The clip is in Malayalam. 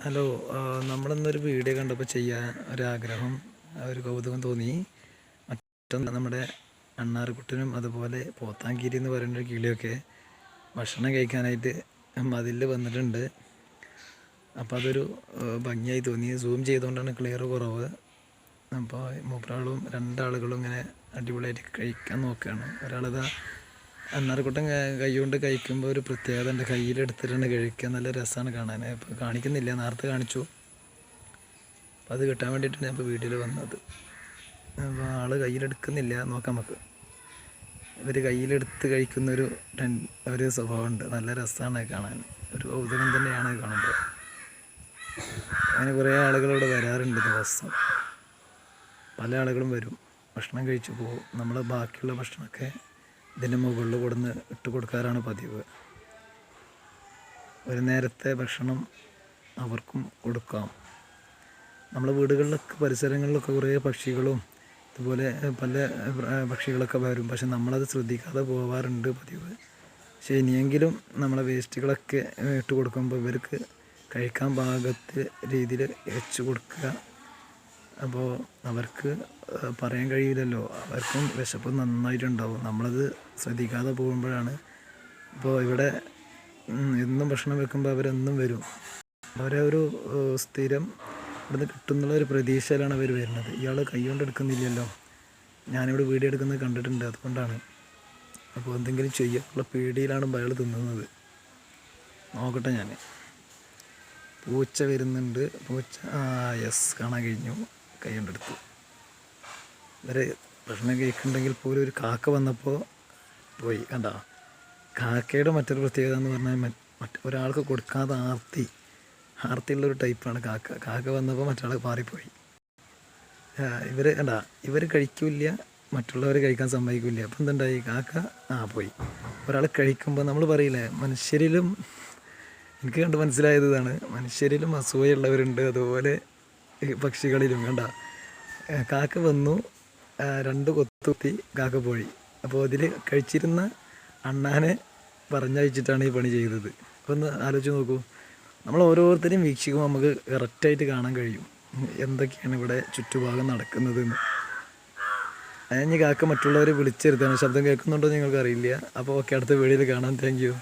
ഹലോ. നമ്മളിന്നൊരു വീഡിയോ കണ്ടപ്പോൾ ചെയ്യാൻ ഒരാഗ്രഹം, ഒരു കൗതുകം തോന്നി. മറ്റൊന്ന്, നമ്മുടെ അണ്ണാർക്കുട്ടനും അതുപോലെ പോത്താങ്കിരി എന്ന് പറയുന്നൊരു കിളിയൊക്കെ ഭക്ഷണം കഴിക്കാനായിട്ട് മതിലിൽ വന്നിട്ടുണ്ട്. അപ്പോൾ അതൊരു ഭംഗിയായി തോന്നി. സൂം ചെയ്തുകൊണ്ടാണ് ക്ലിയർ കുറവ്. അപ്പോൾ മൂപ്പരാളും രണ്ടാളുകളും ഇങ്ങനെ അടിപൊളിയായിട്ട് കഴിക്കാൻ നോക്കുകയാണ്. ഒരാളിതാ അണ്ണാർക്കുട്ടൻ കൈ കൊണ്ട് കഴിക്കുമ്പോൾ ഒരു പ്രത്യേകത ഉണ്ട്. കയ്യിലെടുത്തിട്ടാണ് കഴിക്കുക. നല്ല രസമാണ് കാണാൻ. ഇപ്പോൾ കാണിക്കുന്നില്ല, നേരത്തെ കാണിച്ചു. അപ്പോൾ അത് കിട്ടാൻ വേണ്ടിയിട്ടാണ് ഞാൻ ഇപ്പോൾ വീഡിയോയിൽ വന്നത്. അപ്പോൾ ആൾ കയ്യിലെടുക്കുന്നില്ല, നോക്കാം നമുക്ക്. ഇവർ കയ്യിലെടുത്ത് കഴിക്കുന്നൊരു ഒരു സ്വഭാവമുണ്ട്. നല്ല രസമാണ് കാണാൻ. ഒരു കൗതുകം തന്നെയാണ് കാണുമ്പോൾ. അങ്ങനെ കുറേ ആളുകൾ ഇവിടെ വരാറുണ്ട് ദിവസം. പല ആളുകളും വരും, ഭക്ഷണം കഴിച്ചു പോകും. നമ്മൾ ബാക്കിയുള്ള ഭക്ഷണമൊക്കെ ഇതിൻ്റെ മുകളിൽ കൊടുന്ന് ഇട്ട് കൊടുക്കാറാണ് പതിവ്. ഒരു നേരത്തെ ഭക്ഷണം അവർക്കും കൊടുക്കാം. നമ്മളെ വീടുകളിലൊക്കെ പരിസരങ്ങളിലൊക്കെ കുറേ പക്ഷികളും ഇതുപോലെ പല പക്ഷികളൊക്കെ വരും. പക്ഷെ നമ്മളത് ശ്രദ്ധിക്കാതെ പോവാറുണ്ട് പതിവ്. പക്ഷേ ഇനിയെങ്കിലും നമ്മളെ വേസ്റ്റുകളൊക്കെ ഇട്ട് കൊടുക്കുമ്പോൾ ഇവർക്ക് കഴിക്കാൻ പാകത്തെ രീതിയിൽ വെച്ച് കൊടുക്കുക. അപ്പോൾ അവർക്ക് പറയാൻ കഴിയില്ലല്ലോ, അവർക്കും വിശപ്പ് നന്നായിട്ടുണ്ടാവും. നമ്മളത് ശ്രദ്ധിക്കാതെ പോകുമ്പോഴാണ്. ഇപ്പോൾ ഇവിടെ എന്നും ഭക്ഷണം വെക്കുമ്പോൾ അവരെന്നും വരും. അവരെ ഒരു സ്ഥിരം ഇവിടുന്ന് കിട്ടുന്നുള്ള ഒരു പ്രതീക്ഷയിലാണ് അവർ വരുന്നത്. ഇയാൾ കൈ കൊണ്ട് എടുക്കുന്നില്ലല്ലോ, ഞാനിവിടെ വീഡിയോ എടുക്കുന്നത് കണ്ടിട്ടുണ്ട്, അതുകൊണ്ടാണ്. അപ്പോൾ എന്തെങ്കിലും ചെയ്യാനുള്ള പേടിയിലാണ് അയാൾ തിന്നുന്നത്. നോക്കട്ടെ ഞാൻ. പൂച്ച വരുന്നുണ്ട്. പൂച്ച യെസ്, കാണാൻ കഴിഞ്ഞു. കൈ കൊണ്ടെടുത്തു. ഇവരെ ഭക്ഷണം കഴിക്കുന്നുണ്ടെങ്കിൽ പോലും ഒരു കാക്ക വന്നപ്പോൾ പോയി. കണ്ട, കാക്കയുടെ മറ്റൊരു പ്രത്യേകത എന്ന് പറഞ്ഞാൽ ഒരാൾക്ക് കൊടുക്കാതെ ആർത്തിയുള്ളൊരു ടൈപ്പാണ് കാക്ക. കാക്ക വന്നപ്പോൾ മറ്റൊരാൾ മാറിപ്പോയി. ഇവർ കണ്ട, ഇവർ കഴിക്കില്ല, മറ്റുള്ളവർ കഴിക്കാൻ സമ്മതിക്കില്ല. അപ്പം എന്തുണ്ടായി, കാക്ക പോയി. ഒരാൾ കഴിക്കുമ്പോൾ നമ്മൾ പറയില്ലേ, മനുഷ്യരിലും എനിക്ക് കണ്ട് മനസ്സിലായത് ഇതാണ്, മനുഷ്യരിലും അസൂയുള്ളവരുണ്ട്, അതുപോലെ പക്ഷികളിലും. കണ്ട, കാക്ക വന്നു, രണ്ട് കൊത്തുത്തി കാക്ക പോയി. അപ്പോൾ അതിൽ കഴിച്ചിരുന്ന അണ്ണാനെ പറഞ്ഞയച്ചിട്ടാണ് ഈ പണി ചെയ്തത്. അപ്പോൾ ഒന്ന് ആലോചിച്ച് നോക്കൂ. നമ്മൾ ഓരോരുത്തരെയും വീക്ഷിക്കുമ്പോൾ നമുക്ക് കറക്റ്റായിട്ട് കാണാൻ കഴിയും എന്തൊക്കെയാണ് ഇവിടെ ചുറ്റുഭാഗം നടക്കുന്നതെന്ന്. അതിന് കാക്ക മറ്റുള്ളവരെ വിളിച്ചെടുത്താണ്. ശബ്ദം കേൾക്കുന്നുണ്ടോ നിങ്ങൾക്ക് അറിയില്ല. അപ്പോൾ ഓക്കെ, അടുത്ത വീഡിയോയിൽ കാണാം. Thank you.